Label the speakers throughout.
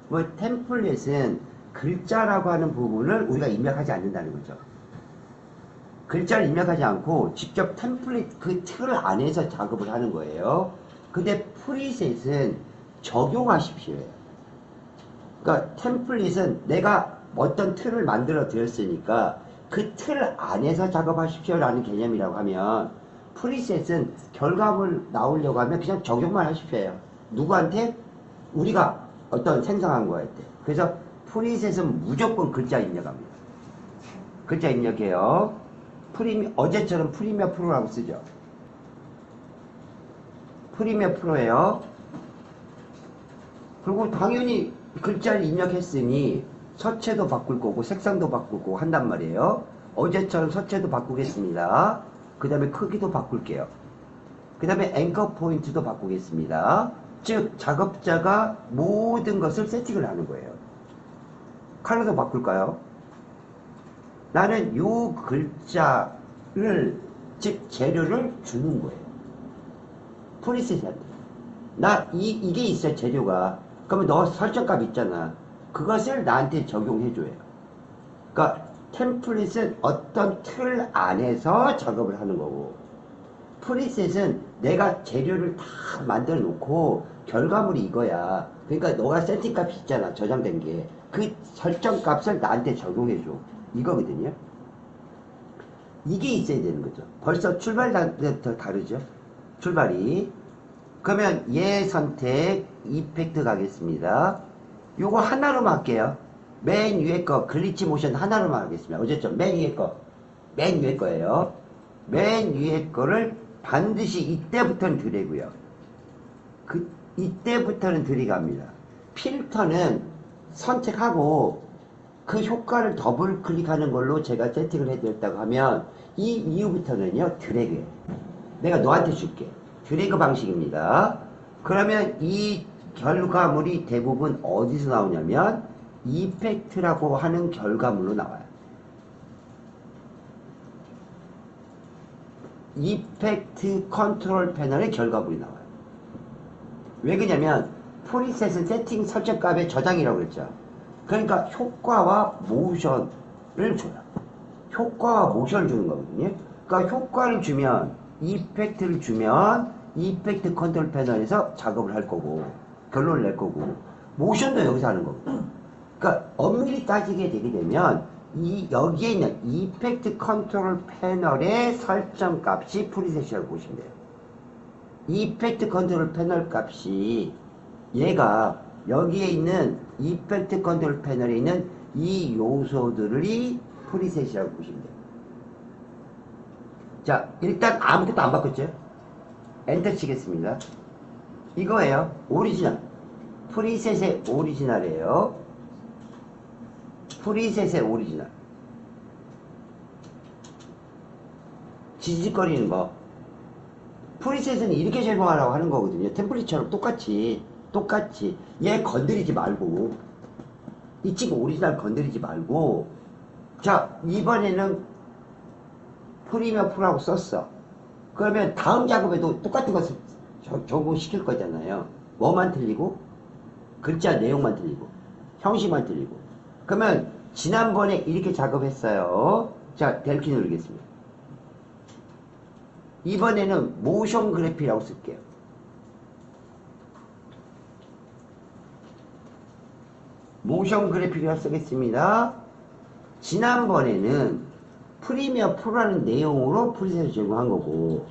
Speaker 1: 뭐 템플릿은 글자라고 하는 부분을 우리가 입력하지 않는다는 거죠. 글자를 입력하지 않고 직접 템플릿 그 틀 안에서 작업을 하는 거예요. 근데 프리셋은 적용하십시오예요. 그러니까 템플릿은 내가 어떤 틀을 만들어 드렸으니까 그 틀 안에서 작업하십시오라는 개념이라고 하면, 프리셋은 결과물 나오려고 하면 그냥 적용만 하십시오. 누구한테? 우리가 어떤 생성한 거한테. 그래서 프리셋은 무조건 글자 입력합니다. 글자 입력해요. 어제처럼 프리미어 프로라고 쓰죠. 프리미어 프로예요. 그리고 당연히 글자를 입력했으니 서체도 바꿀 거고 색상도 바꿀 거고 한단 말이에요. 어제처럼 서체도 바꾸겠습니다. 그 다음에 크기도 바꿀게요. 그 다음에 앵커 포인트도 바꾸겠습니다. 즉 작업자가 모든 것을 세팅을 하는 거예요. 컬러도 바꿀까요? 나는 요 글자를, 즉 재료를 주는 거예요. 프리셋한테. 이게 있어, 재료가. 그러면 너 설정값 있잖아. 그것을 나한테 적용해줘요. 그러니까 템플릿은 어떤 틀 안에서 작업을 하는 거고, 프리셋은 내가 재료를 다 만들어 놓고 결과물이 이거야. 그러니까 너가 세팅값이 있잖아, 저장된 게. 그 설정값을 나한테 적용해줘. 이거거든요. 이게 있어야 되는 거죠. 벌써 출발부터 다르죠. 출발이. 그러면 얘 선택, 이펙트 가겠습니다. 요거 하나로만 할게요. 맨 위에 거, 글리치 모션 하나로만 하겠습니다. 어쨌죠? 맨 위에 거. 맨 위에 거예요. 맨 위에 거를 반드시 이때부터는 드래고요. 이때부터는 들이갑니다. 필터는 선택하고 그 효과를 더블 클릭하는 걸로 제가 세팅을 해드렸다고 하면, 이 이후부터는요, 드래그예요. 내가 너한테 줄게. 드래그 방식입니다. 그러면 이 결과물이 대부분 어디서 나오냐면 이펙트라고 하는 결과물로 나와요. 이펙트 컨트롤 패널의 결과물이 나와요. 왜 그러냐면 프리셋은 세팅 설정값의 저장이라고 그랬죠. 그러니까 효과와 모션을 줘요. 효과와 모션을 주는 거거든요. 그러니까 효과를 주면, 이펙트를 주면 이펙트 컨트롤 패널에서 작업을 할 거고 결론을 낼 거고, 모션도 여기서 하는 거고. 그러니까 엄밀히 따지게 되게 되면 여기에 있는 이펙트 컨트롤 패널의 설정 값이 프리셋이라고 보시면 돼요. 이펙트 컨트롤 패널 값이, 얘가 여기에 있는 이펙트 컨트롤 패널에 있는 이 요소들이 프리셋이라고 보시면 돼요. 자, 일단 아무것도 안 바꿨죠? 엔터 치겠습니다. 이거예요. 오리지널. 프리셋의 오리지널이에요. 프리셋의 오리지널. 지지거리는 거. 프리셋은 이렇게 제공하라고 하는 거거든요. 템플릿처럼 똑같이 얘 건드리지 말고, 이 친구 오리지널 건드리지 말고. 자, 이번에는 프리미어 프로라고 썼어. 그러면 다음 작업에도 똑같은 것을 적용시킬 거잖아요. 뭐만 틀리고? 글자 내용만 틀리고 형식만 틀리고. 그러면 지난번에 이렇게 작업했어요. 자, 델키 누르겠습니다. 이번에는 모션 그래픽이라고 쓸게요. 모션 그래픽이라고 쓰겠습니다. 지난번에는 프리미어 프로라는 내용으로 프리셋을 제공한 거고,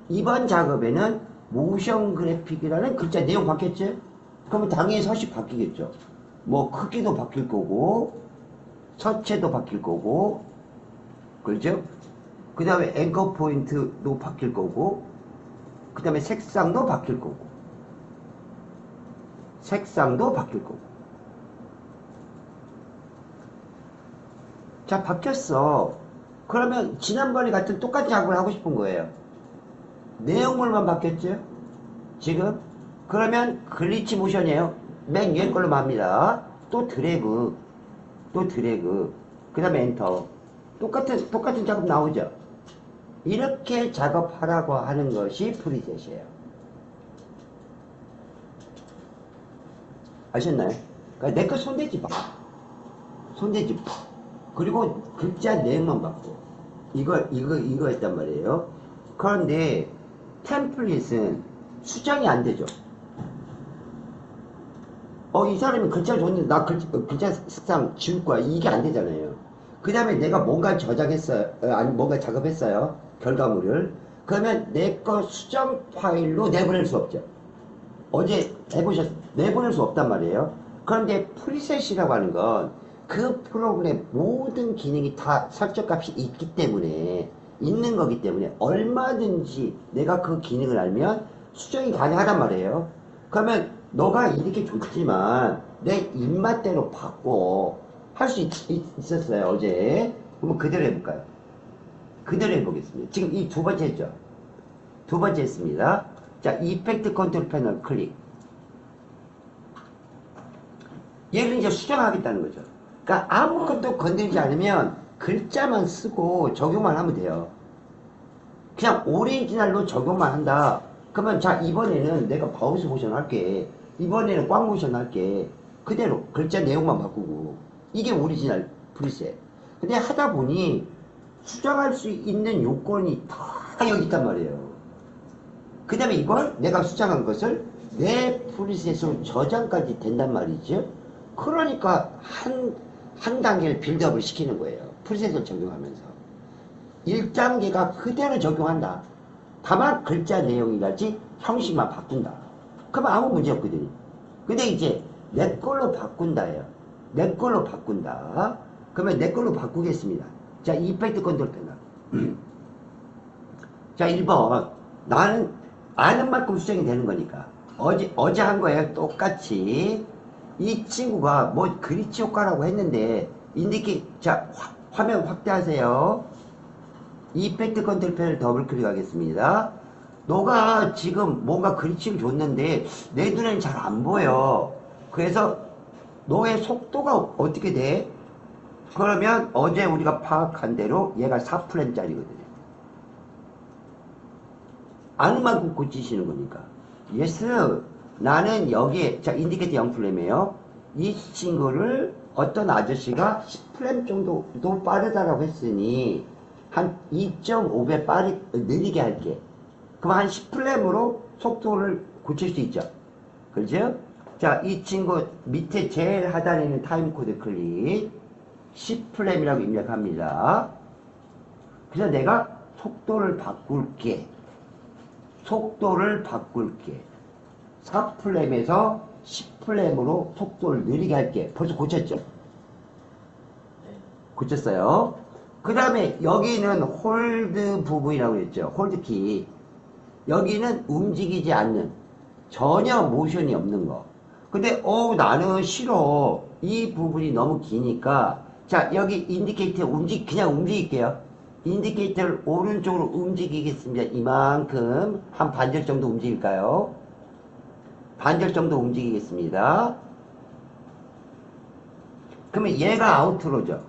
Speaker 1: 이번 작업에는 모션 그래픽이라는 글자 내용 바뀌었죠? 그러면 당연히 서식 바뀌겠죠. 뭐 크기도 바뀔 거고 서체도 바뀔 거고, 그렇죠? 그 다음에 앵커 포인트도 바뀔 거고, 그 다음에 색상도 바뀔 거고, 색상도 바뀔 거고. 자, 바뀌었어. 그러면 지난번에 같은 똑같은 작업을 하고 싶은 거예요. 내용물만 바뀌었죠? 지금? 그러면 글리치 모션이에요. 맨 위에 걸로 합니다. 또 드래그, 그 다음에 엔터. 똑같은 작업 나오죠? 이렇게 작업하라고 하는 것이 프리셋이에요. 아셨나요? 그러니까 내 거 손대지 마. 손대지 마. 그리고 글자 내용만 바꿔. 이거 했단 말이에요. 그런데 템플릿은 수정이 안 되죠. 이 사람이 글자 줬는데 나 글자 습상 지울 거야. 이게 안 되잖아요. 그 다음에 내가 뭔가 저장했어요. 아니, 뭔가 작업했어요. 결과물을. 그러면 내 거 수정 파일로 내보낼 수 없죠. 어제 내보낼 수 없단 말이에요. 그런데 프리셋이라고 하는 건 그 프로그램 모든 기능이 다 설정값이 있는 거기 때문에 얼마든지 내가 그 기능을 알면 수정이 가능하단 말이에요. 그러면 너가 이렇게 줬지만 내 입맛대로 바꿔 할 수 있었어요 어제. 그럼 그대로 해볼까요? 그대로 해보겠습니다. 지금 이 두 번째 했죠. 두 번째 했습니다. 자, 이펙트 컨트롤 패널 클릭. 얘를 이제 수정하겠다는 거죠. 그러니까 아무것도 건드리지 않으면 글자만 쓰고 적용만 하면 돼요. 그냥 오리지널로 적용만 한다. 그러면 자, 이번에는 내가 바우스 모션 할게. 이번에는 꽉 모션 할게. 그대로 글자 내용만 바꾸고. 이게 오리지널 프리셋. 근데 하다 보니 수정할 수 있는 요건이 다 여기 있단 말이에요. 그 다음에 이걸 내가 수정한 것을 내 프리셋으로 저장까지 된단 말이죠. 그러니까 한 단계를 빌드업을 시키는 거예요. 프리셋을 적용하면서 1단계가 그대로 적용한다. 다만 글자 내용이랄지 형식만 바꾼다. 그러면 아무 문제 없거든요. 근데 이제 내 걸로 바꾼다예요. 내 걸로 바꾼다. 그러면 내 걸로 바꾸겠습니다. 자, 이펙트 컨트롤 패널. 자, 1번. 나는 아는 만큼 수정이 되는 거니까. 어제 한 거예요. 똑같이. 이 친구가 뭐 그리치 효과라고 했는데, 자, 화면 확대하세요. 이펙트 컨트롤 패널 더블 클릭하겠습니다. 너가 지금 뭔가 그리치를 줬는데, 내 눈에는 잘 안 보여. 그래서 너의 속도가 어떻게 돼? 그러면 어제 우리가 파악한 대로 얘가 4프레임짜리거든요. 아는 만큼 고치시는 거니까. 예스. 나는 여기에, 자, 인디케이터 0프레임이에요. 이 친구를 어떤 아저씨가 10프레임 정도 빠르다라고 했으니, 한 2.5배 느리게 할게. 그럼 한 10프레임으로 속도를 고칠 수 있죠. 그렇죠? 자, 이 친구 밑에 제일 하단에 있는 타임코드 클릭. 10프레임이라고 입력합니다. 그래서 내가 속도를 바꿀게. 4프레임에서 10프레임으로 속도를 느리게 할게. 벌써 고쳤죠? 고쳤어요. 그 다음에 여기는 홀드 부분이라고 했죠. 홀드 키. 여기는 움직이지 않는, 전혀 모션이 없는 거. 근데 나는 싫어. 이 부분이 너무 기니까, 자, 여기 인디케이터 그냥 움직일게요. 인디케이터를 오른쪽으로 움직이겠습니다. 이만큼 한 반절 정도 움직일까요? 반절 정도 움직이겠습니다. 그러면 얘가 아우트로죠.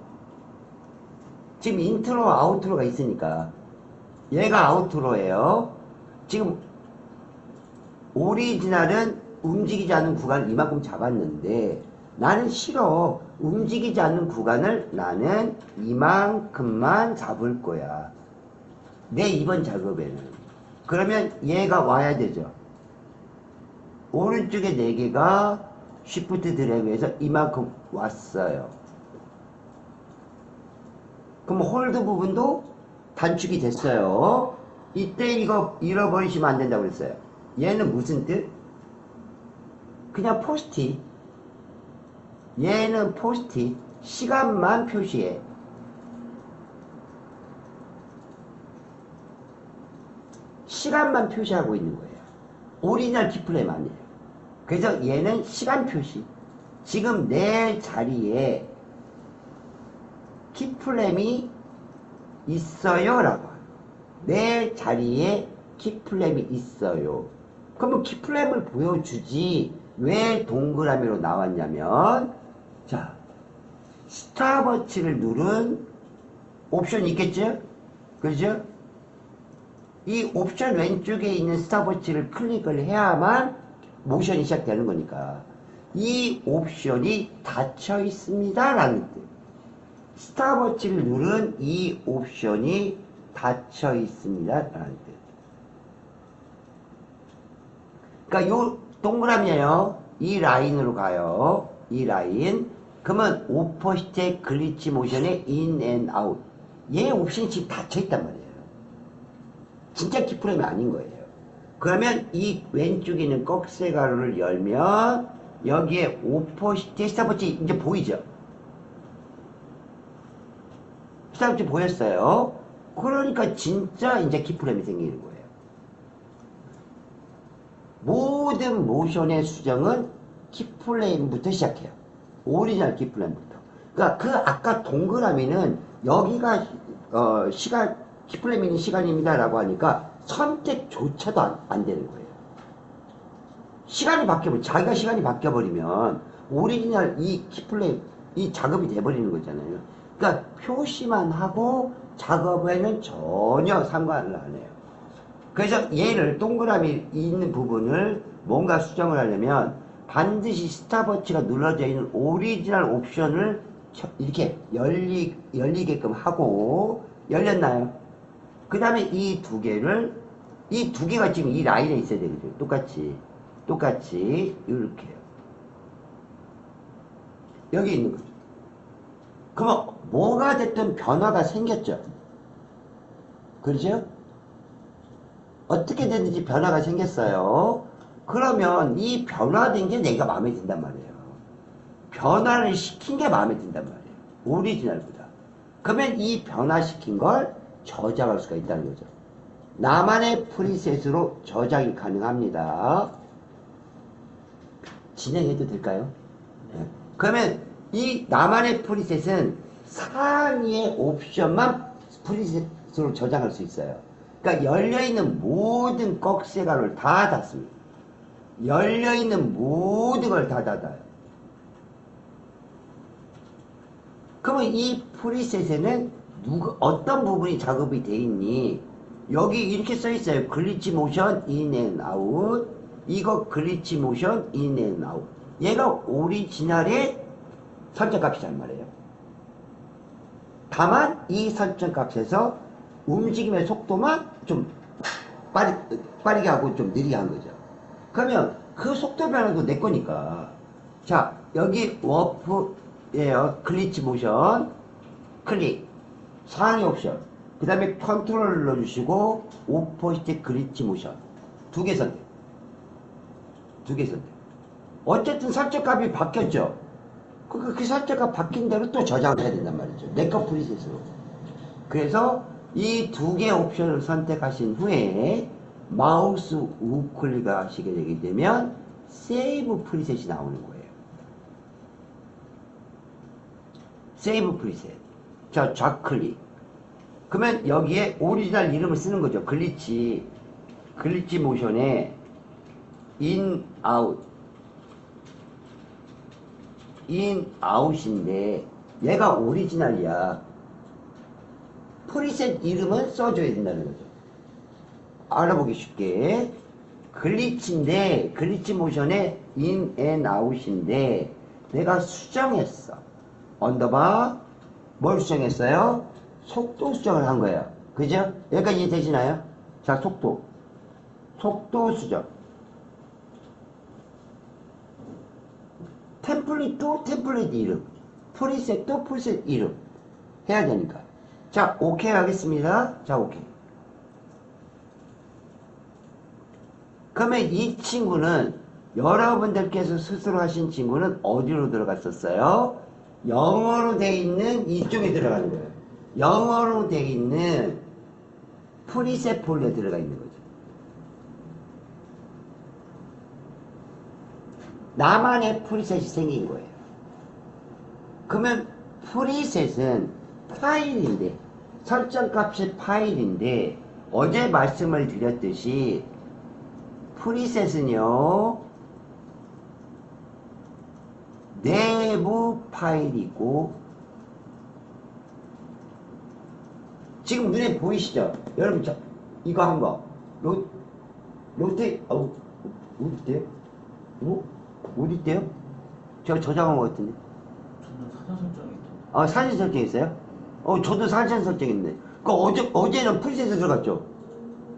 Speaker 1: 지금 인트로 아우트로가 있으니까 얘가 아우트로예요. 지금 오리지널은 움직이지 않는 구간을 이만큼 잡았는데 나는 싫어. 움직이지 않는 구간을 나는 이만큼만 잡을 거야. 내 이번 작업에는. 그러면 얘가 와야 되죠. 오른쪽에 4개가 쉬프트 드래그해서 이만큼 왔어요. 그럼 홀드 부분도 단축이 됐어요. 이때 이거 잃어버리시면 안 된다고 그랬어요. 얘는 무슨 뜻? 그냥 포스트잇. 얘는 포스트잇. 시간만 표시해. 시간만 표시하고 있는 거예요. 오리지널 키프레임 아니에요. 그래서 얘는 시간 표시. 지금 내 자리에 키프레임이 있어요 라고. 내 자리에 키프레임이 있어요. 그러면 키프레임을 보여주지 왜 동그라미로 나왔냐면, 자, 스탑워치를 누른 옵션이 있겠죠? 그죠? 이 옵션 왼쪽에 있는 스탑워치를 클릭을 해야만 모션이 시작되는 거니까. 이 옵션이 닫혀 있습니다 라는 뜻. 스탑워치를 누른 이 옵션이 닫혀 있습니다 라는 뜻. 그러니까 요 동그라미에요. 이 라인으로 가요. 이 라인. 그러면 오퍼시트의 글리치 모션의 인 앤 아웃. 얘 옵션이 지금 닫혀 있단 말이에요. 진짜 키프레임이 아닌 거예요. 그러면 이 왼쪽에 있는 꺽쇠 가로를 열면 여기에 오퍼시트의 스탑워치 이제 보이죠? 스탑워치 보였어요? 그러니까 진짜 이제 키프레임이 생기는 거예요. 모든 모션의 수정은 키프레임부터 시작해요. 오리지널 키프레임부터. 그러니까 그 아까 동그라미는 여기가 시간 키프레임이 시간입니다 라고 하니까 선택조차도 안 되는 거예요. 시간이 바뀌어버리면 자기가 시간이 바뀌어버리면 오리지널 이 키프레임 이 작업이 돼버리는 거잖아요. 그러니까 표시만 하고 작업에는 전혀 상관을 안 해요. 그래서 얘를 동그라미 있는 부분을 뭔가 수정을 하려면 반드시 스탑워치가 눌러져 있는 오리지널 옵션을 이렇게 열리게끔 하고 열렸나요? 그 다음에 이 두 개가 지금 이 라인에 있어야 되거든요. 똑같이 이렇게요. 여기 있는 거죠. 그러면 뭐가 됐든 변화가 생겼죠. 그렇죠? 어떻게 됐는지 변화가 생겼어요. 그러면 이 변화된 게 내가 마음에 든단 말이에요. 변화를 시킨 게 마음에 든단 말이에요. 오리지널보다. 그러면 이 변화시킨 걸 저장할 수가 있다는 거죠. 나만의 프리셋으로 저장이 가능합니다. 진행해도 될까요? 네. 그러면 이 나만의 프리셋은 상위의 옵션만 프리셋으로 저장할 수 있어요. 그러니까 열려있는 모든 꺽쇠가루를 다 닫습니다. 열려있는 모든 걸 다 닫아요. 그러면 이 프리셋에는 어떤 부분이 작업이 돼 있니? 여기 이렇게 써 있어요. 글리치 모션 인 앤 아웃. 이거 글리치 모션 인 앤 아웃. 얘가 오리지널의 설정값이란 말이에요. 다만 이 설정값에서 움직임의 속도만 좀 빠르게 하고 좀 느리게 한 거죠. 그러면 그 속도 변화도 내 거니까. 자, 여기 워프예요. 글리치 모션. 클릭. 상위 옵션. 그 다음에 컨트롤을 눌러주시고, 오퍼시트 글리치 모션. 두 개 선택. 어쨌든 설정값이 바뀌었죠. 그 설정값 바뀐 대로 또 저장을 해야 된단 말이죠. 내 거 프리셋으로. 그래서 이 두 개 옵션을 선택하신 후에 마우스 우클릭 하시게 되게 되면 세이브 프리셋이 나오는 거예요. 세이브 프리셋. 자, 좌클릭. 그러면 여기에 오리지널 이름을 쓰는 거죠. 글리치 모션에 인 아웃인데 얘가 오리지널이야. 프리셋 이름은 써줘야 된다는 거죠. 알아보기 쉽게. 글리치인데, 글리치 모션의 인 앤 아웃인데, 내가 수정했어. 언더바, 뭘 수정했어요? 속도 수정을 한 거예요. 그죠? 여기까지 이해되시나요? 자, 속도 수정. 템플릿도 템플릿 이름. 프리셋도 프리셋 이름. 해야 되니까. 자, 오케이 하겠습니다. 자, 오케이. 그러면 이 친구는 여러분들께서 스스로 하신 친구는 어디로 들어갔었어요? 영어로 돼 있는 이쪽에 들어가는 거예요. 영어로 돼 있는 프리셋 폴더에 들어가 있는 거죠. 나만의 프리셋이 생긴 거예요. 그러면 프리셋은 파일인데, 설정값이 파일인데, 어제 말씀을 드렸듯이 프리셋은요, 내부 파일이고, 지금 눈에 보이시죠? 여러분, 저, 이거 한 거. 어디 있대요? 어디 있대요? 제가 저장한 것 같은데.
Speaker 2: 저는 사전 설정이 있던데.
Speaker 1: 아, 사진 설정 있어요? 저도 사진 설정 있네. 그 어제는 프리셋에 들어갔죠?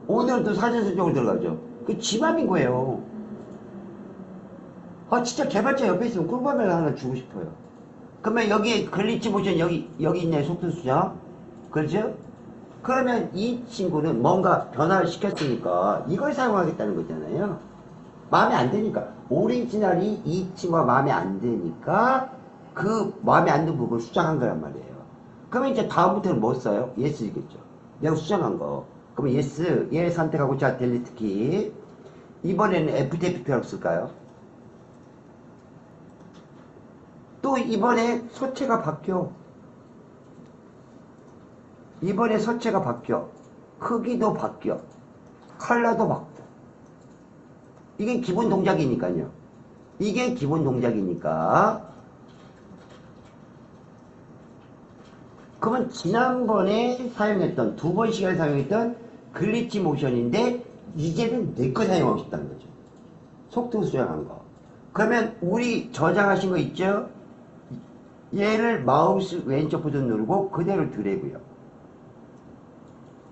Speaker 1: 오늘은 또 사진 설정을 들어가죠? 그 지맘인 거예요. 아, 진짜 개발자 옆에 있으면 꿀밤을 하나 주고 싶어요. 그러면 여기 글리치 모션 여기 있네, 속도 수정. 그렇죠? 그러면 이 친구는 뭔가 변화를 시켰으니까 이걸 사용하겠다는 거잖아요. 마음에 안 드니까. 오리지널이 이 친구가 마음에 안 드니까 그 마음에 안 드는 부분을 수정한 거란 말이에요. 그러면 이제 다음부터는 뭐 써요? 예스이겠죠. 내가 수정한 거. 그러면 예스, 얘 선택하고 자, 델리트 키. 이번에는 FTP라고 쓸까요? 또 이번에 서체가 바뀌어. 이번에 서체가 바뀌어. 크기도 바뀌어. 컬러도 바뀌어. 이게 기본 동작이니까요. 이게 기본 동작이니까. 그러면 지난번에 사용했던, 두 번 시간에 사용했던 글리치 모션인데, 이제는 내 거 사용하고 싶다는 거죠. 속도 수정한 거. 그러면 우리 저장하신 거 있죠? 얘를 마우스 왼쪽 버튼 누르고 그대로 드래그요.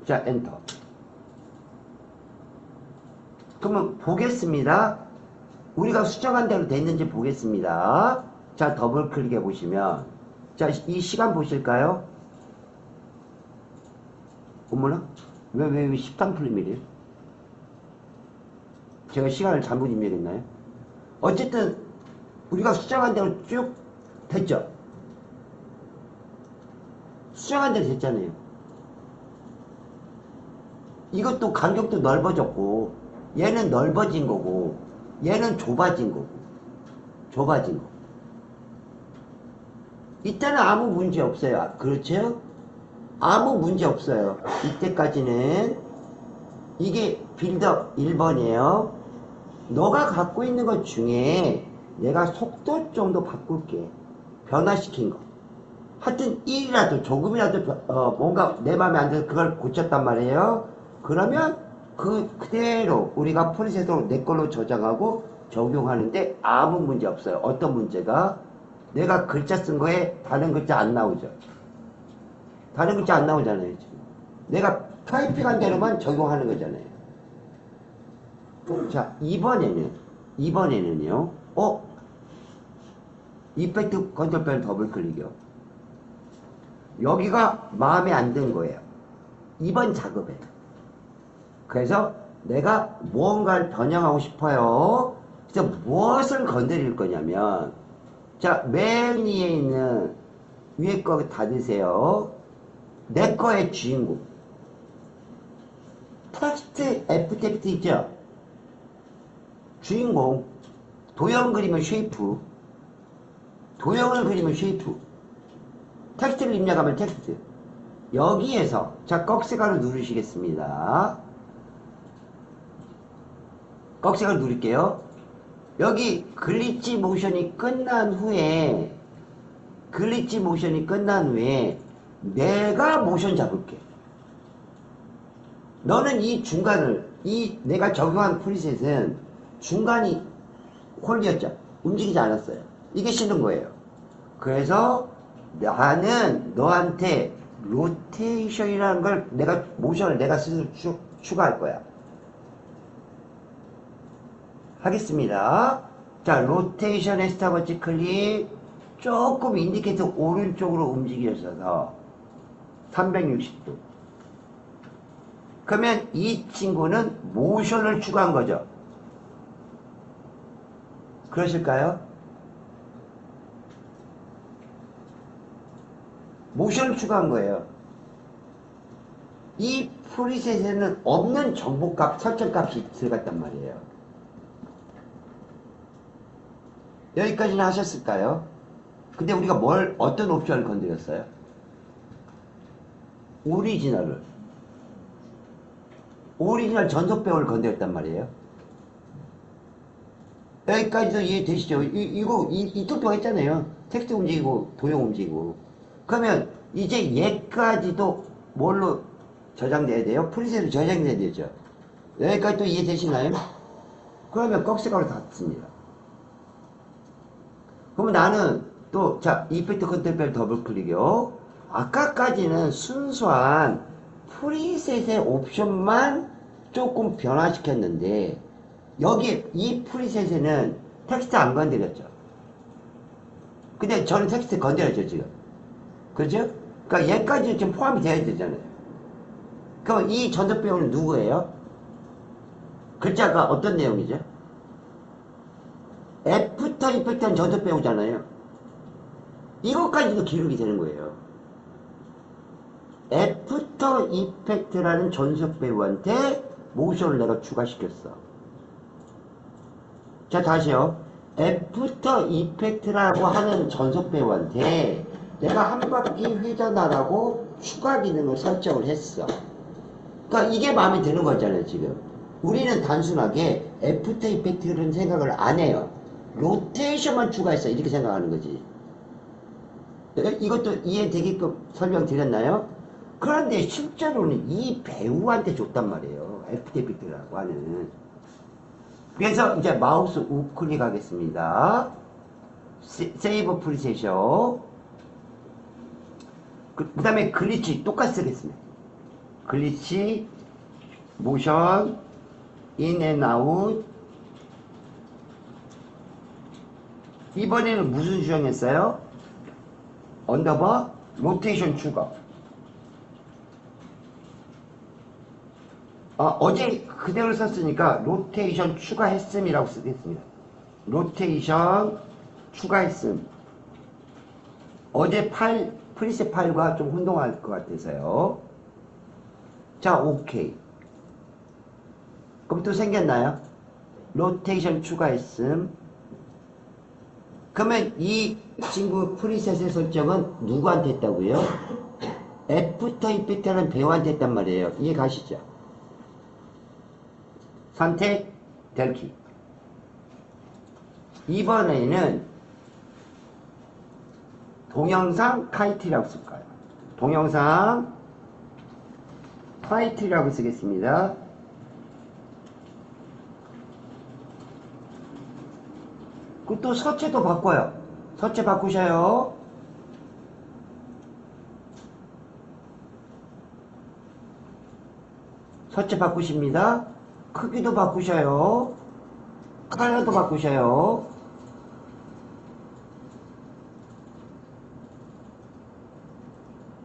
Speaker 1: 자, 엔터. 그러면 보겠습니다. 우리가 수정한 대로 됐는지 보겠습니다. 자, 더블 클릭해 보시면, 자, 이 시간 보실까요? 어머나? 왜 13풀림이래요? 제가 시간을 잘못 입력했나요? 어쨌든 우리가 수정한 대로 쭉 됐죠? 수정한 대로 됐잖아요. 이것도 간격도 넓어졌고, 얘는 넓어진 거고, 얘는 좁아진 거고, 좁아진 거. 이때는 아무 문제 없어요. 그렇죠? 아무 문제 없어요. 이때까지는. 이게 빌더 1번이에요. 너가 갖고 있는 것 중에 내가 속도 정도 바꿀게. 변화시킨 거. 하여튼 1이라도 조금이라도 뭔가 내 맘에 안 들어서 그걸 고쳤단 말이에요. 그러면 그대로 우리가 프리셋으로 내 걸로 저장하고 적용하는데 아무 문제 없어요. 어떤 문제가? 내가 글자 쓴 거에 다른 글자 안 나오죠. 다른 글자 안 나오잖아요. 지금. 내가 타이핑한 대로만 적용하는 거잖아요. 자, 이번에는요, 이펙트 컨트롤 펜 더블 클릭이요. 여기가 마음에 안 드는 거예요. 이번 작업에. 그래서 내가 무언가를 변형하고 싶어요. 그래서 무엇을 건드릴 거냐면, 자, 맨 위에 있는 위에 거 닫으세요. 내 거의 주인공. 텍스트 FTP 있죠? 주인공. 도형 그리면 쉐이프. 도형을 그리면 쉐이프. 텍스트를 입력하면 텍스트. 여기에서, 자, 꺽쇠가루 누르시겠습니다. 꺽쇠가루 누를게요. 여기 글리치 모션이 끝난 후에, 내가 모션 잡을게. 너는 이 중간을, 내가 적용한 프리셋은 중간이 홀이었죠. 움직이지 않았어요. 이게 싫은 거예요. 그래서 나는 너한테 로테이션이라는 걸 모션을 내가 스스로 추가할 거야. 하겠습니다. 자, 로테이션의 스탑워치 클릭. 조금 인디케이터 오른쪽으로 움직여서 360도. 그러면 이 친구는 모션을 추가한 거죠. 그러실까요? 모션을 추가한 거예요. 이 프리셋에는 없는 정보값, 설정값이 들어갔단 말이에요. 여기까지는 하셨을까요? 근데 우리가 어떤 옵션을 건드렸어요? 오리지널 전속배우를 건드렸단 말이에요. 여기까지도 이해되시죠? 이것도 했잖아요. 텍스트 움직이고, 도형 움직이고. 그러면 이제 얘까지도 뭘로 저장돼야 돼요? 프리셋으로 저장돼야 되죠. 여기까지 또 이해되시나요? 그러면 꺽쇠가루 닫습니다. 그러면 나는 또, 자, 이펙트 컨트롤 더블 클릭이요. 아까까지는 순수한 프리셋의 옵션만 조금 변화시켰는데, 여기 이 프리셋에는 텍스트 안 건드렸죠. 근데 저는 텍스트 건드렸죠, 지금. 그죠? 그러니까 얘까지 지금 포함이 돼야 되잖아요. 그럼 이 전속 배우는 누구예요? 글자가 어떤 내용이죠? 애프터 이펙트는 전속 배우잖아요. 이것까지도 기록이 되는 거예요. 애프터 이펙트라는 전속 배우한테 모션을 내가 추가시켰어. 자, 다시요. 애프터 이펙트라고 하는 전속 배우한테 내가 한 바퀴 회전하라고 추가 기능을 설정을 했어. 그러니까 이게 마음에 드는 거잖아요, 지금. 우리는 단순하게 애프터 이펙트는 생각을 안 해요. 로테이션만 추가했어. 이렇게 생각하는 거지. 이것도 이해되게끔 설명드렸나요? 그런데 실제로는 이 배우한테 줬단 말이에요. 애프터 이펙트라고 하는. 그래서 이제 마우스 우클릭 하겠습니다. 세이브 프리셋이요. 그 다음에 글리치 똑같이 쓰겠습니다. 글리치, 모션, 인 앤 아웃. 이번에는 무슨 수정했어요? 언더바 로테이션 추가. 어제 그대로 썼으니까 로테이션 추가했음이라고 쓰겠습니다. 로테이션 추가했음. 어제 프리셋 파일과 좀 혼동할 것 같아서요. 자, 오케이. 그럼 또 생겼나요? 로테이션 추가했음. 그러면 이 친구 프리셋의 설정은 누구한테 했다고요? 애프터 이펙트라는 배우한테 했단 말이에요. 이해 가시죠? 선택, 델키. 이번에는 동영상 타이틀이라고 쓸까요? 동영상 타이틀이라고 쓰겠습니다. 그 또 서체도 바꿔요. 서체 바꾸셔요. 서체 바꾸십니다. 크기도 바꾸셔요. 컬러도 바꾸셔요.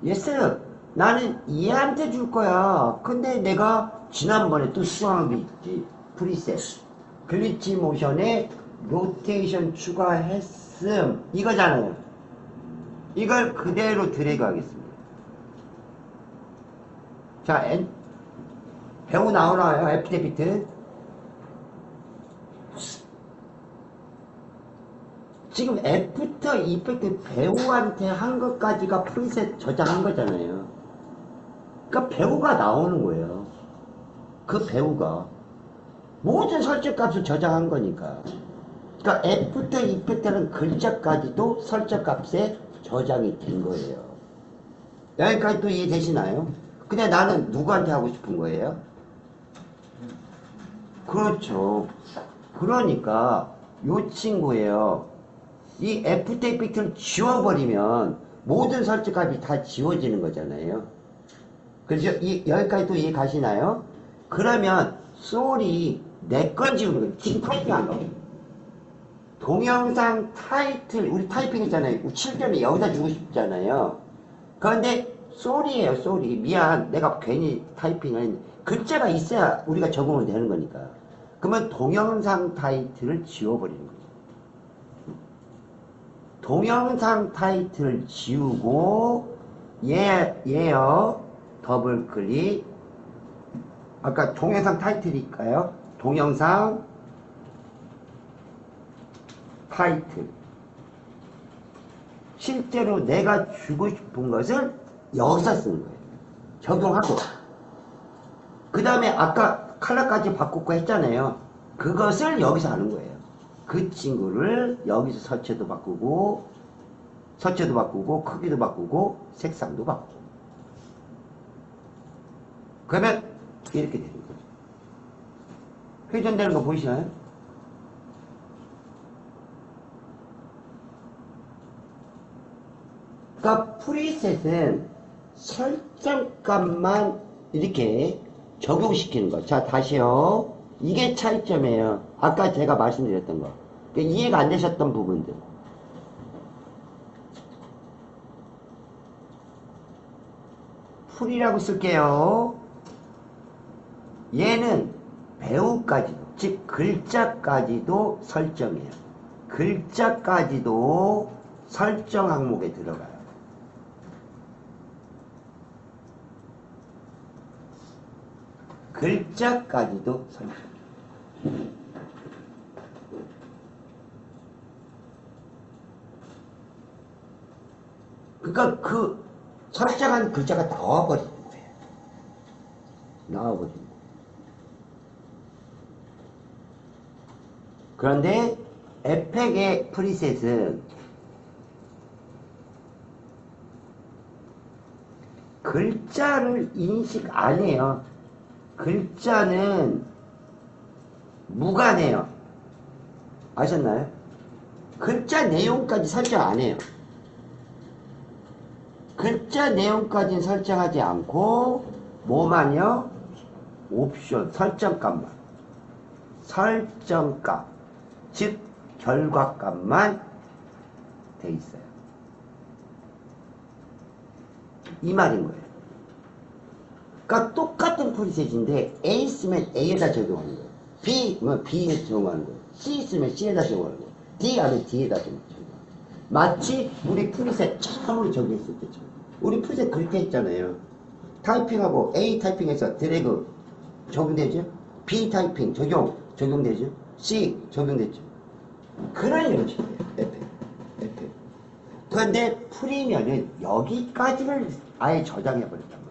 Speaker 1: 예스. 나는 얘한테 줄 거야. 근데 내가 지난번에 또 수정한 게 있지. 프리셋. 글리치 모션에 로테이션 추가했음. 이거잖아요. 이걸 그대로 드래그 하겠습니다. 자, 배우 나오나요? 애프터이펙트. 지금 애프터 이펙트 배우한테 한 것까지가 프리셋 저장한 거잖아요. 그러니까 배우가 나오는 거예요. 그 배우가 모든 설정값을 저장한 거니까. 그러니까 애프터 이펙트라는 글자까지도 설정값에 저장이 된 거예요. 여기까지 또 이해되시나요? 근데 나는 누구한테 하고 싶은 거예요? 그렇죠. 그러니까 요 친구예요. 이 애프터 이펙트를 지워버리면 모든 설정값이 다 지워지는 거잖아요. 그래서 여기까지 또 이해 가시나요? 그러면 소리 내 건 지우는 거예요. 지금 타이핑한 거. 동영상 타이틀, 우리 타이핑 했잖아요. 7점이 여기다 주고 싶잖아요. 그런데 소리예요, 소리. 미안, 내가 괜히 타이핑을 했는데 글자가 있어야 우리가 적응을 되는 거니까. 그러면 동영상 타이틀을 지워버리는 거예요. 동영상 타이틀을 지우고 얘요. 더블 클릭. 아까 동영상 타이틀일까요? 동영상 타이틀. 실제로 내가 주고 싶은 것을 여기서 쓰는 거예요. 적용하고. 그 다음에 아까 컬러까지 바꾸고 했잖아요. 그것을 여기서 하는 거예요. 그 친구를 여기서 서체도 바꾸고, 크기도 바꾸고, 색상도 바꾸고. 그러면 이렇게 되는 거죠. 회전되는 거 보이시나요? 그러니까 프리셋은 설정값만 이렇게 적용시키는 거. 자, 다시요. 이게 차이점이에요. 아까 제가 말씀드렸던 거. 그러니까 이해가 안 되셨던 부분들. 풀이라고 쓸게요. 얘는 배우까지도, 즉 글자까지도 설정이에요. 글자까지도 설정 항목에 들어가요. 글자까지도 설정. 그러니까 그 설정한 글자가 나와버리는 거예요. 나와버리는 거예요. 그런데 에펙의 프리셋은 글자를 인식 안 해요. 글자는 무관해요. 아셨나요? 글자 내용까지 설정 안 해요. 글자 내용까지는 설정하지 않고 뭐만요? 옵션, 설정값만. 설정값, 즉 결과값만 돼 있어요. 이 말인 거예요. 그러니까 똑같은 프리셋인데 A 있으면 A에다 적용하는 거예요. B면 B에 적용하는 거예요. C 있으면 C에다 적용하는 거예요. D 하면 D에다 적용하는 거예요. 마치 우리 프리셋 처음으로 적용했을 때처럼. 우리 프리셋 그렇게 했잖아요. 타이핑하고 A 타이핑해서 드래그 적용되죠? B 타이핑 적용되죠? C 적용되죠? 그런 형식이에요. 에펙. 그런데 프리면은 여기까지를 아예 저장해버렸단 말이에요.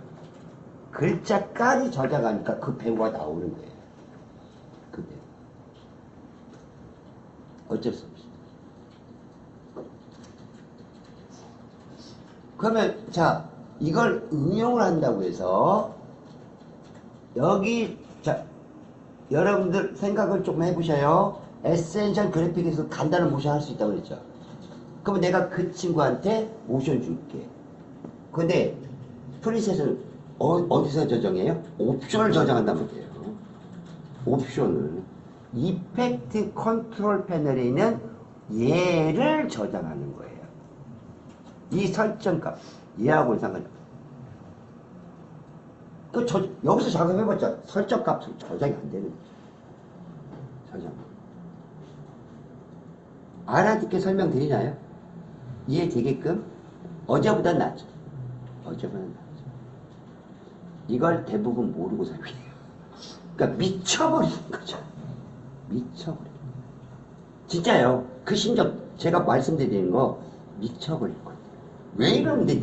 Speaker 1: 글자까지 저장하니까 그 배우가 나오는 거예요. 그 배우. 어쩔 수 없이. 그러면 자 이걸 응용을 한다고 해서 여기 자 여러분들 생각을 조금 해보셔요. 에센셜 그래픽에서 간단한 모션 할 수 있다고 그랬죠. 그러면 내가 그 친구한테 모션 줄게. 근데 프리셋은 어디서 저장해요? 옵션을 저장한단 말이에요. 옵션을. 이펙트 컨트롤 패널에 있는 얘를 저장하는 거예요. 이 설정값. 얘하고는 상관없어요. 여기서 작업해봤자 설정값은 저장이 안 되는 거죠. 저장. 알아듣게 설명드리나요? 이해되게끔? 어제보다 낫죠. 어제보다 낫죠. 이걸 대부분 모르고 살고 있어요. 그러니까 미쳐버리는 거죠. 미쳐버리는 거예요. 진짜요. 그 심정 제가 말씀드리는 거 미쳐버릴 거예요. 왜 이러는데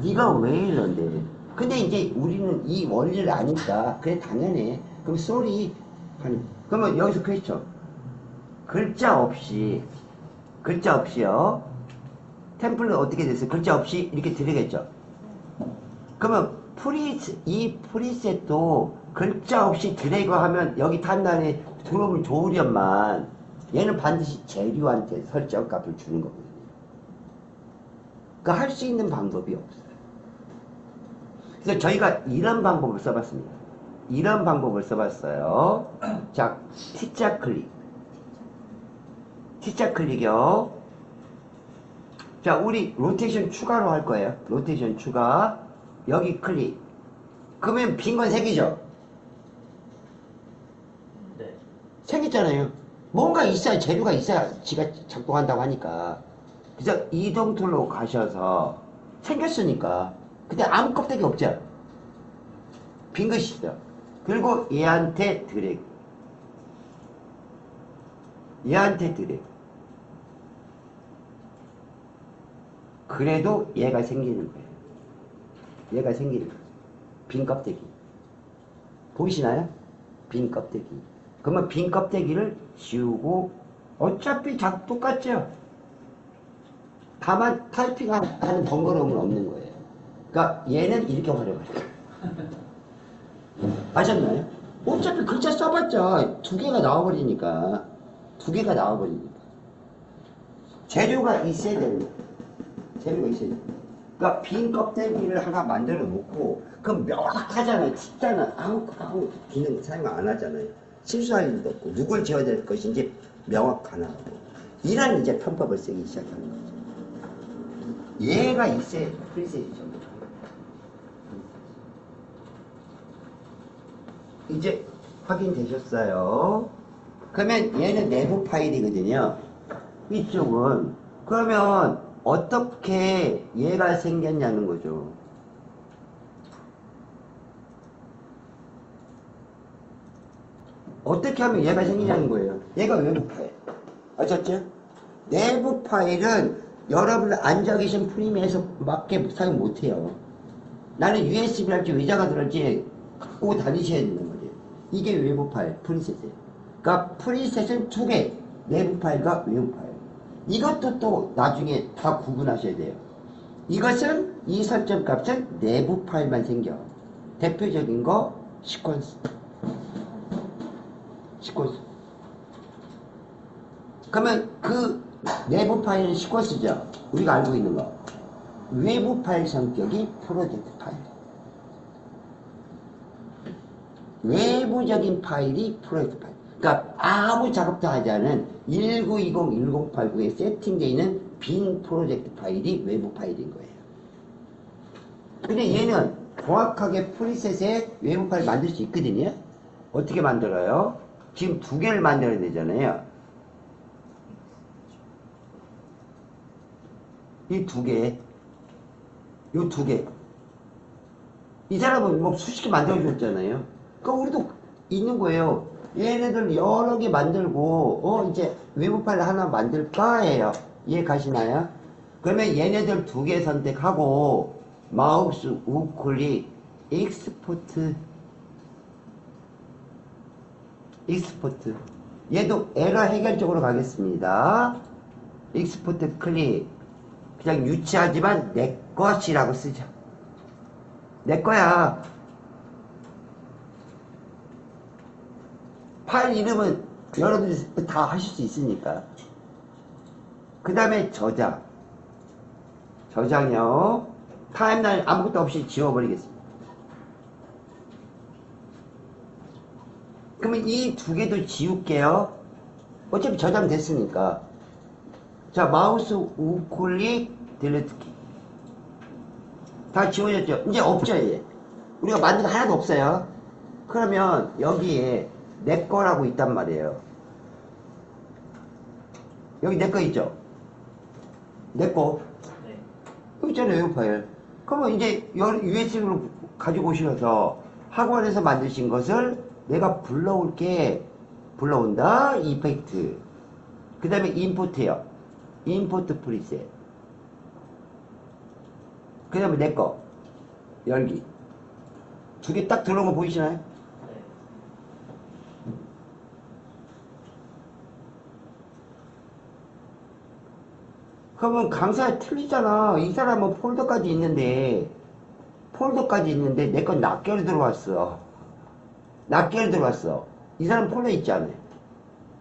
Speaker 1: 네가 왜 이러는데. 근데 이제 우리는 이 원리를 아니까 그래 당연해. 그럼 쏘리 그러면 여기서 퀘스천 글자 없이요. 템플릿 어떻게 됐어요? 글자 없이 이렇게 들어겠죠. 그러면 이 프리셋도 글자 없이 드래그 하면 여기 단단에 들어오면 좋으련만 얘는 반드시 재료한테 설정값을 주는 거거든요. 그러니까 할 수 있는 방법이 없어요. 그래서 저희가 이런 방법을 써봤습니다. 이런 방법을 써봤어요. 자, T자 클릭이요. 자, 우리 로테이션 추가로 할 거예요. 로테이션 추가. 여기 클릭. 그러면 빈 건 생기죠?
Speaker 2: 네.
Speaker 1: 생겼잖아요. 뭔가 있어야, 재료가 있어야 지가 작동한다고 하니까. 그래서 이동 툴로 가셔서 생겼으니까. 근데 아무 껍데기 없죠? 빈 것이죠. 그리고 얘한테 드래그. 그래도 얘가 생기는 거예요. 빈 껍데기. 보이시나요? 빈 껍데기. 그러면 빈 껍데기를 지우고 어차피 똑같죠? 다만 타이핑하는 번거로움은 없는 거예요. 그러니까 얘는 이렇게 활용해요. 아셨나요? 어차피 글자 써봤자 두 개가 나와버리니까. 재료가 있어야 되는 거예요. 재료가 있어야 돼요. 그러니까 빈 껍데기를 하나 만들어 놓고 그럼 명확하잖아요. 진짜는 아무 기능 사용 안 하잖아요. 실수할 일도 없고 누굴 지어야 될 것인지 명확하나고 이런 이제 편법을 쓰기 시작하는 거죠. 얘가 있어야 프리셋이죠. 이제 확인되셨어요? 그러면 얘는 내부 파일이거든요. 이쪽은 그러면 어떻게 얘가 생겼냐는 거죠. 어떻게 하면 얘가 생기냐는 거예요. 얘가 외부 파일. 아셨죠? 내부 파일은 여러분 앉아 계신 프리미에서 밖에 사용 못해요. 나는 USB랄지 외장하 들을지 갖고 다니셔야 되는 거예요. 이게 외부 파일, 프리셋이에요. 그러니까 프리셋은 두 개, 내부 파일과 외부 파일. 이것도 또 나중에 다 구분하셔야 돼요. 이것은 이 설정 값은 내부 파일만 생겨. 대표적인 거 시퀀스. 그러면 그 내부 파일은 시퀀스죠. 우리가 알고 있는 거. 외부 파일 성격이 프로젝트 파일. 외부적인 파일이 프로젝트 파일. 그러니까 아무 작업도 하지 않은 1920, 1089에 세팅되어 있는 빈 프로젝트 파일이 외부 파일인 거예요. 근데 얘는 정확하게 프리셋에 외부 파일 만들 수 있거든요. 어떻게 만들어요? 지금 두 개를 만들어야 되잖아요. 이 두 개, 요 두 개. 이 사람은 뭐 수십 개 만들어줬잖아요. 그러니까 우리도 있는 거예요. 얘네들 여러 개 만들고, 이제 외부 파일 하나 만들까 해요. 이해 가시나요? 그러면 얘네들 두 개 선택하고, 마우스 우클릭, 익스포트. 얘도 에러 해결 쪽으로 가겠습니다. 익스포트 클릭. 그냥 유치하지만 내 것이라고 쓰죠. 내 거야. 파일 이름은 여러분들 다 하실 수 있으니까. 그 다음에 저장이요. 타임라인 아무것도 없이 지워버리겠습니다. 그러면 이 두 개도 지울게요. 어차피 저장됐으니까. 자, 마우스 우클릭 딜리트 키. 다 지워졌죠? 이제 없죠, 얘. 우리가 만든 거 하나도 없어요. 그러면 여기에 내 거라고 있단 말이에요. 여기 내 거 있죠? 내 거.
Speaker 2: 네.
Speaker 1: 여기 있잖아요, 외부 파일. 그러면 이제 USB로 가지고 오셔서 학원에서 만드신 것을 내가 불러온다. 이펙트. 그 다음에 임포트요. 임포트 프리셋. 그 다음에 내 거. 열기. 두 개 딱 들어온 거 보이시나요?
Speaker 2: 네.
Speaker 1: 그러면 강사가 틀리잖아. 이 사람은 폴더까지 있는데 내 건 낱개로 들어왔어. 낱개로 들어왔어. 이 사람 폴더 있지 않아요?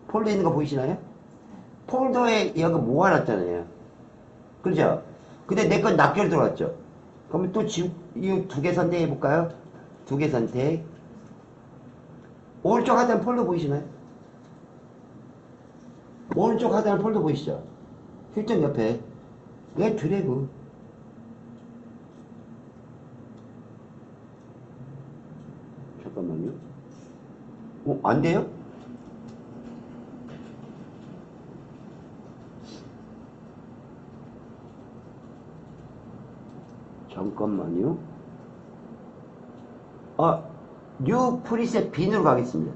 Speaker 1: 폴더 있는 거 보이시나요? 폴더에 여기 모아놨잖아요. 그죠? 근데 내 건 낱개로 들어왔죠. 그러면 또 이 두 개 선택해 볼까요? 두 개 선택. 오른쪽 하단 폴더 보이시나요? 오른쪽 하단 폴더 보이시죠? 필점 옆에 얘 드래그. 잠깐만요. 안 돼요? 잠깐만요. 뉴 프리셋 빈으로 가겠습니다.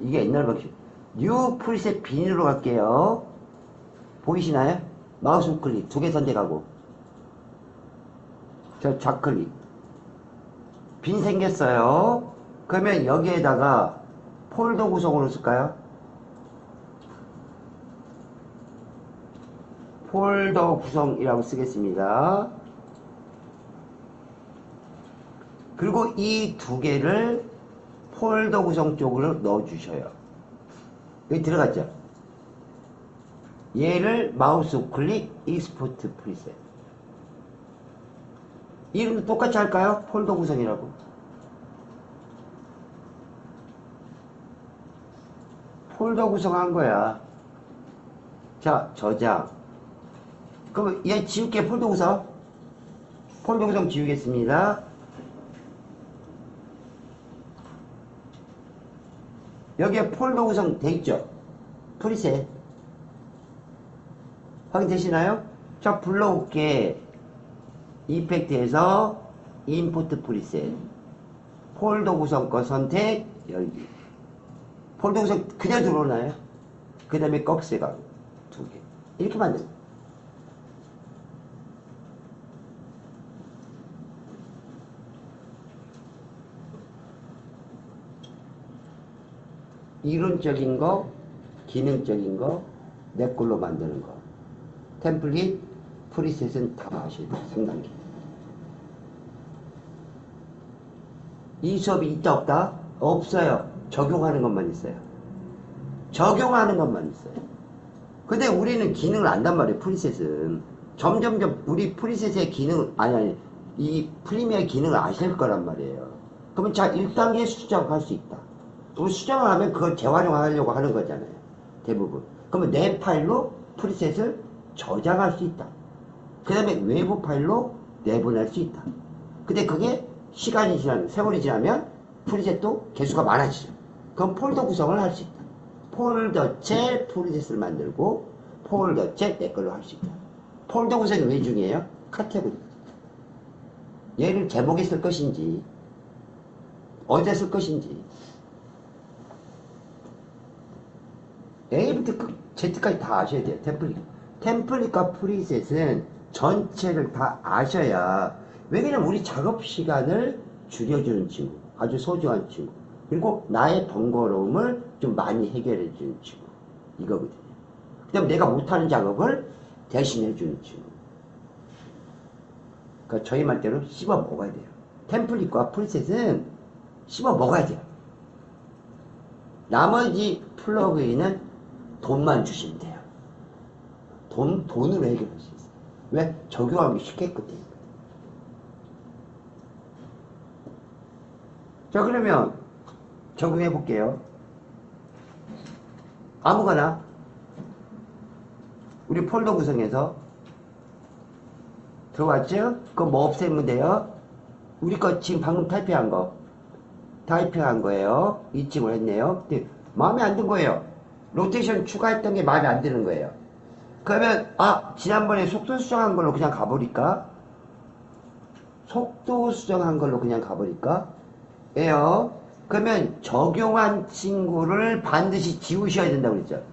Speaker 1: 이게 옛날 방식. 뉴 프리셋 빈으로 갈게요. 보이시나요? 마우스 우클릭 두 개 선택하고 저 좌클릭. 빈 생겼어요. 그러면 여기에다가 폴더 구성으로 쓸까요? 폴더 구성이라고 쓰겠습니다. 그리고 이 두 개를 폴더 구성 쪽으로 넣어 주셔요. 여기 들어갔죠? 얘를 마우스 클릭 익스포트 프리셋. 이름도 똑같이 할까요? 폴더 구성이라고. 폴더 구성한 거야. 자, 저장. 그럼 얘 지울게, 폴더 구성. 폴더 구성 지우겠습니다. 여기에 폴더 구성 돼 있죠? 프리셋. 확인되시나요? 자, 불러올게. 이펙트에서 임포트 프리셋. 폴더 구성 거 선택, 열기. 폴더 구성 그냥 들어오나요? 그 다음에 꺽쇠가 2개. 이렇게 만듭니다. 이론적인 거, 기능적인 거, 내 걸로 만드는 거. 템플릿, 프리셋은 다 아셔야 돼요. 3단계. 이 수업이 있다 없다? 없어요. 적용하는 것만 있어요. 적용하는 것만 있어요. 근데 우리는 기능을 안단 말이에요. 프리셋은. 점점점 우리 프리셋의 기능, 아니, 이 프리미어의 기능을 아실 거란 말이에요. 그러면 자, 1단계 수정할 수 있다. 우리 수정을 하면 그걸 재활용하려고 하는 거잖아요. 대부분. 그러면 내 파일로 프리셋을 저장할 수 있다. 그 다음에 외부 파일로 내보낼 수 있다. 근데 그게 시간이 지나면, 세월이 지나면 프리셋도 개수가 많아지죠. 그럼 폴더 구성을 할 수 있다. 폴더째 프리셋을 만들고 폴더째 내 걸로 할 수 있다. 폴더 구성이 왜 중요해요? 카테고리. 얘를 제목에 쓸 것인지 어디에 쓸 것인지 A부터 Z까지 다 아셔야 돼요. 템플릿과 프리셋은 전체를 다 아셔야, 왜냐면 우리 작업 시간을 줄여주는 친구, 아주 소중한 친구, 그리고 나의 번거로움을 좀 많이 해결해 주는 친구, 이거거든요. 그 다음에 내가 못하는 작업을 대신해 주는 친구. 그러니까 저희 말대로 씹어 먹어야 돼요. 템플릿과 프리셋은 씹어 먹어야 돼요. 나머지 플러그인은 돈만 주시면 돼요. 돈으로 해결할 수 있어요. 왜? 적용하기 쉽겠거든. 자, 그러면 적용해 볼게요. 아무거나 우리 폴더 구성에서 들어왔죠? 그거 뭐 없애면 돼요? 우리 거 지금 방금 타이핑한 거예요. 이칭을 했네요. 근데 마음에 안 든 거예요. 로테이션 추가했던 게 마음에 안 드는 거예요. 그러면 지난번에 속도 수정한 걸로 그냥 가버릴까? 속도 수정한 걸로 그냥 가버릴까? 예요. 그러면 적용한 친구를 반드시 지우셔야 된다고 그랬죠.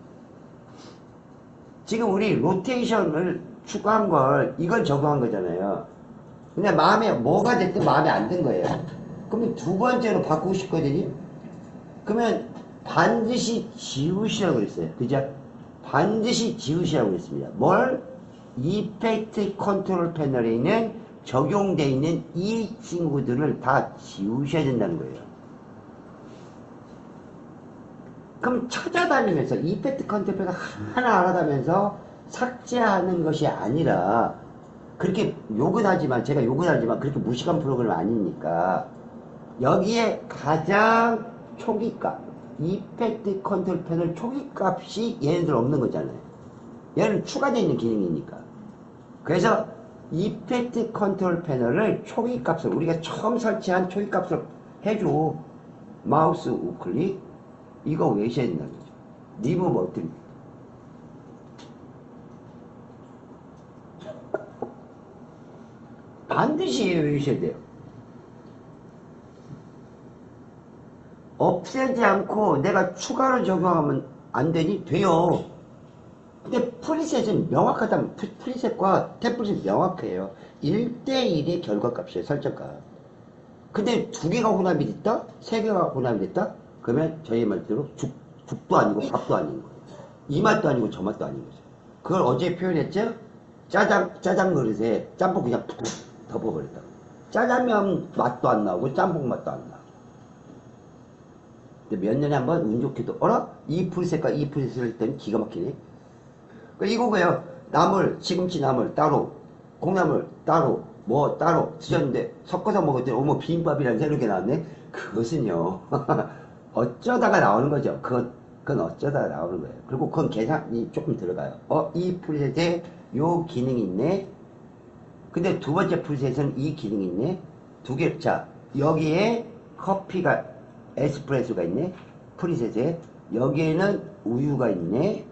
Speaker 1: 지금 우리 로테이션을 추가한 걸 이걸 적용한 거잖아요. 근데 뭐가 됐든 마음에 안 든 거예요. 그러면 두 번째로 바꾸고 싶거든요. 그러면 반드시 지우시라고 그랬어요. 그죠? 반드시 지우시라고 그랬습니다. 뭘? 이펙트 컨트롤 패널에 있는 적용되어 있는 이 친구들을 다 지우셔야 된다는 거예요. 그럼 찾아다니면서 이펙트 컨트롤 패널 하나 알아다면서 삭제하는 것이 아니라, 그렇게 제가 욕은 하지만 그렇게 무식한 프로그램 아니니까 여기에 가장 초기값, 이펙트 컨트롤 패널 초기값이 얘네들 없는 거잖아요. 얘는 추가되어 있는 기능이니까. 그래서 이펙트 컨트롤 패널을 초기값을, 우리가 처음 설치한 초기값을 해줘. 마우스 우클릭, 이거 외셔야 된다는 거죠. 리무브 어떻게 반드시 외우셔야 돼요. 없애지 않고 내가 추가로 적용하면 안 되니? 돼요. 근데 프리셋은 명확하다면, 프리셋과 템플릿은 명확해요. 1대1의 결과값이에요, 설정값. 근데 두 개가 혼합이 됐다? 세 개가 혼합이 됐다? 그러면 저희 말대로 죽도 아니고 밥도 아닌 거예요. 이 맛도 아니고 저 맛도 아닌 거죠. 그걸 어제 표현했죠? 짜장 그릇에 짬뽕 그냥 푹 덮어버렸다. 짜장면 맛도 안 나오고 짬뽕 맛도 안 나오고. 근데 몇 년에 한번 운 좋게도 이 프리셋과 이 프리셋을 했더니 기가 막히네. 그러니까 이거고요. 시금치 나물 따로, 콩나물 따로, 뭐 따로 드셨는데 섞어서 먹었더니 어머 비빔밥이랑 새롭게 나왔네. 그것은요 어쩌다가 나오는 거죠. 그건 어쩌다가 나오는 거예요. 그리고 그건 계산이 조금 들어가요. 이 프리셋에 요 기능이 있네. 근데 두 번째 프리셋은 이 기능이 있네. 두 개. 자, 여기에 커피가 에스프레소가 있네. 프리셋에 여기에는 우유가 있네.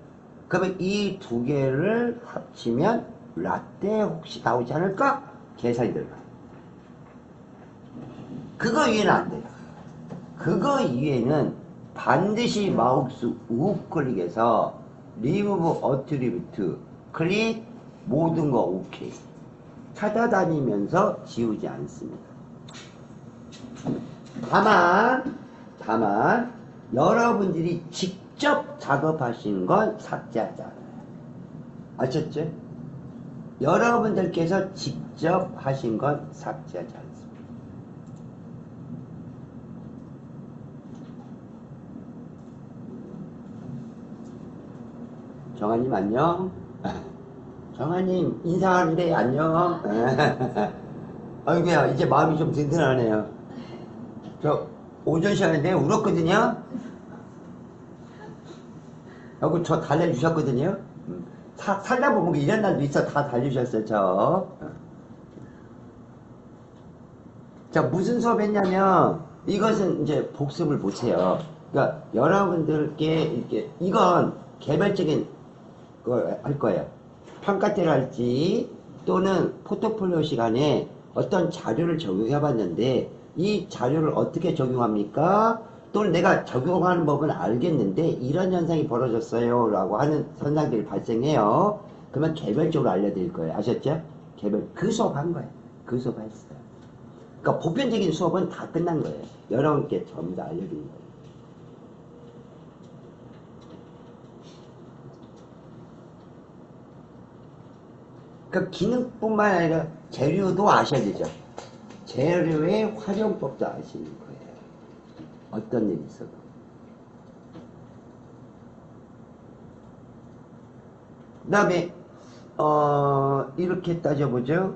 Speaker 1: 그러면 이 두 개를 합치면 라떼 혹시 나오지 않을까? 계산이 들어가. 그거 이해는 안 돼요. 그거 이외에는 반드시 마우스 우클릭해서 remove attribute 클릭 모든 거 오케이. 찾아다니면서 지우지 않습니다. 다만 여러분들이 직접 작업하신 건 삭제하지 않아요. 아셨죠? 여러분들께서 직접 하신 건 삭제하지 않습니다. 정한님 안녕. 정한님 인사하는데 안녕. 아이고야 이제 마음이 좀 든든하네요. 저 오전 시간인데 울었거든요. 여기 저 달래주셨거든요. 살다 보면 이런 날도 있어. 다 달려주셨어요 저. 자 무슨 수업 했냐면 이것은 이제 복습을 못해요. 그러니까 여러분들께 이렇게 이건 개별적인 걸 할 거예요. 평가 때를 할지 또는 포트폴리오 시간에 어떤 자료를 적용해 봤는데 이 자료를 어떻게 적용합니까? 또는 내가 적용하는 법은 알겠는데 이런 현상이 벌어졌어요 라고 하는 현상들이 발생해요. 그러면 개별적으로 알려드릴 거예요. 아셨죠? 그 수업 한 거예요. 그 수업 했어요. 그러니까 보편적인 수업은 다 끝난 거예요. 여러분께 전부 다 알려드린 거예요. 그 기능뿐만 아니라 재료도 아셔야 되죠. 재료의 활용법도 아시는 거예요. 어떤 일이 있어도. 그 다음에 이렇게 따져보죠.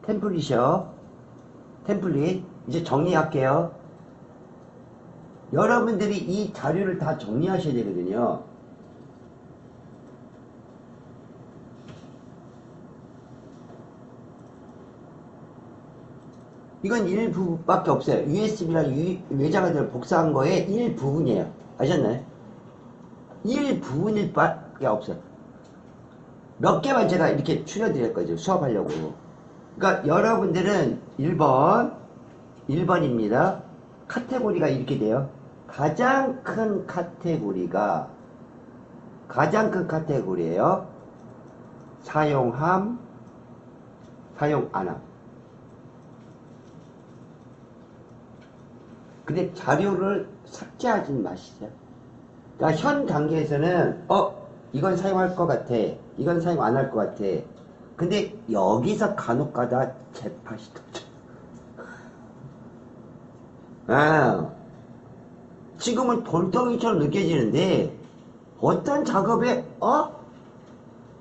Speaker 1: 템플릿이요. 템플릿 이제 정리할게요. 여러분들이 이 자료를 다 정리하셔야 되거든요. 이건 일부분밖에 없어요. USB랑 외장하드를 복사한 거의 일부분이에요. 아셨나요? 일부분일 밖에 없어요. 몇 개만 제가 이렇게 추려드릴 거죠. 수업하려고. 그러니까 여러분들은 1번입니다. 카테고리가 이렇게 돼요. 가장 큰 카테고리예요. 사용함, 사용 안함. 근데 자료를 삭제하진 마시죠. 그러니까 현 단계에서는 이건 사용할 것 같아. 이건 사용 안 할 것 같아. 근데 여기서 간혹가다 재팟이 터져. 지금은 돌덩이처럼 느껴지는데 어떤 작업에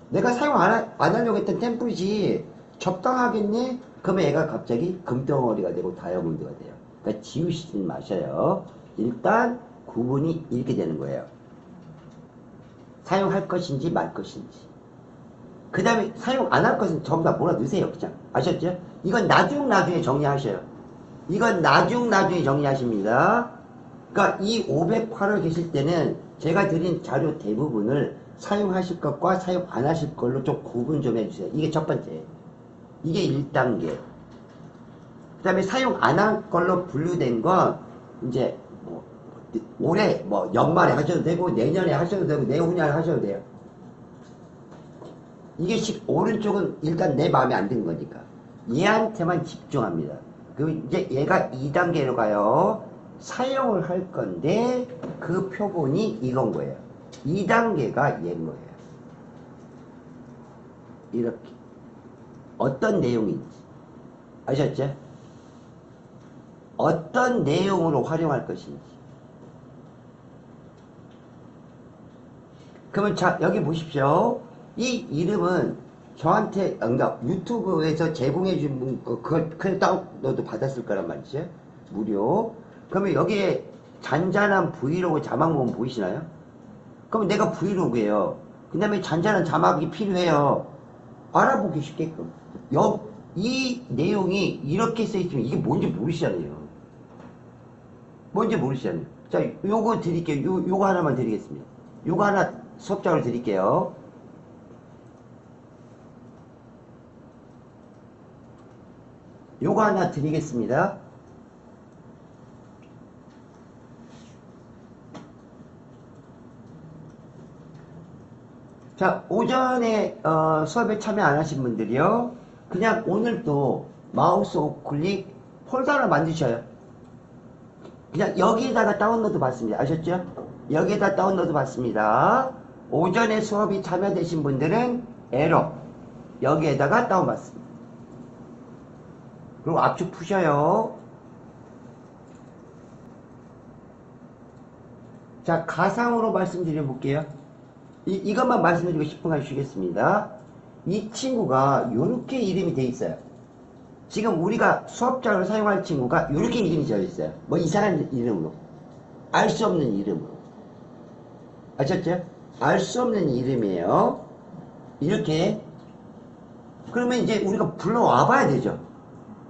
Speaker 1: 내가 사용 안 하려고 했던 템플릿이 적당하겠네? 그러면 얘가 갑자기 금덩어리가 되고 다이아몬드가 돼요. 그러니까 지우시지 마셔요. 일단 구분이 이렇게 되는 거예요. 사용할 것인지 말 것인지. 그 다음에 사용 안 할 것은 전부 다 몰아넣으세요. 그냥. 아셨죠? 이건 나중에 정리하셔요. 이건 나중에 정리하십니다. 그러니까 이 508을 계실 때는 제가 드린 자료 대부분을 사용하실 것과 사용 안 하실 걸로 좀 구분 좀 해주세요. 이게 첫 번째. 이게 1단계. 그 다음에 사용 안 한 걸로 분류된 건 이제 뭐 올해 뭐 연말에 하셔도 되고 내년에 하셔도 되고 내후년에 하셔도 돼요. 이게 오른쪽은 일단 내 마음에 안 드는 거니까 얘한테만 집중합니다. 그리고 이제 얘가 2단계로 가요. 사용을 할 건데 그 표본이 이건 거예요. 2단계가 얘인 거예요. 이렇게 어떤 내용인지 아셨죠? 어떤 내용으로 활용할 것인지. 그러면 자, 여기 보십시오. 이 이름은 저한테, 그러니까 유튜브에서 제공해준 분, 그걸 그냥 다운로드 받았을 거란 말이죠. 무료. 그러면 여기에 잔잔한 브이로그 자막문 보이시나요? 그럼 내가 브이로그예요. 그 다음에 잔잔한 자막이 필요해요. 알아보기 쉽게끔. 이 내용이 이렇게 써있으면 이게 뭔지 모르시잖아요. 뭔지 모르시잖아요. 자, 요거 드릴게요. 요거 하나만 드리겠습니다. 요거 하나 수업장을 드릴게요. 요거 하나 드리겠습니다. 자, 오전에 수업에 참여 안 하신 분들이요. 그냥 오늘도 마우스 우클릭 폴더 하나 만드셔요. 그냥 여기에다가 다운로드 받습니다. 아셨죠? 여기에다 다운로드 받습니다. 오전에 수업이 참여되신 분들은 에러 여기에다가 다운받습니다. 그리고 압축 푸셔요. 자, 가상으로 말씀드려 볼게요. 이것만 말씀드리고 10분간 쉬겠습니다. 이 친구가 요렇게 이름이 돼 있어요. 지금 우리가 수업장을 사용할 친구가 요렇게 이름이 되어 있어요. 뭐 이상한 이름으로. 알 수 없는 이름으로. 아셨죠? 알 수 없는 이름이에요. 이렇게. 그러면 이제 우리가 불러와 봐야 되죠.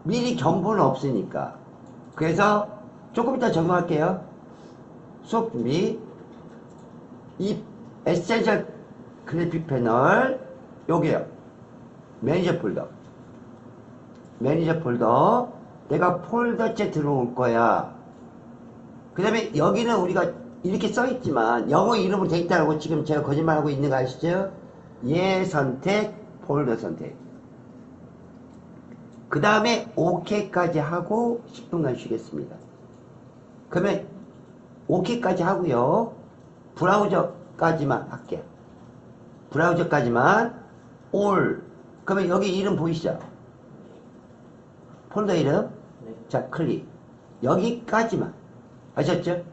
Speaker 1: 미리 정보는 없으니까. 그래서 조금 이따 적용할게요. 수업 준비. 이 에센셜 그래픽 패널 요게요. 매니저 폴더. 매니저 폴더. 내가 폴더째 들어올 거야. 그 다음에 여기는 우리가 이렇게 써있지만 영어 이름으로 돼 있다고 지금 제가 거짓말하고 있는 거 아시죠? 얘 선택, 폴더 선택. 그 다음에 OK까지 하고 10분간 쉬겠습니다. 그러면 OK까지 하고요. 브라우저까지만 할게요. 브라우저까지만 all. 그러면 여기 이름 보이시죠? 폴더 이름.
Speaker 2: 네.
Speaker 1: 자, 클릭. 여기까지만. 아셨죠?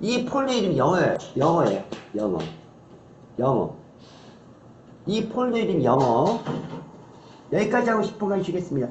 Speaker 1: 이 폴더 이름이 영어예요. 영어예요. 영어. 영어. 이 폴더 이름이 영어. 여기까지 하고 10분간 쉬겠습니다.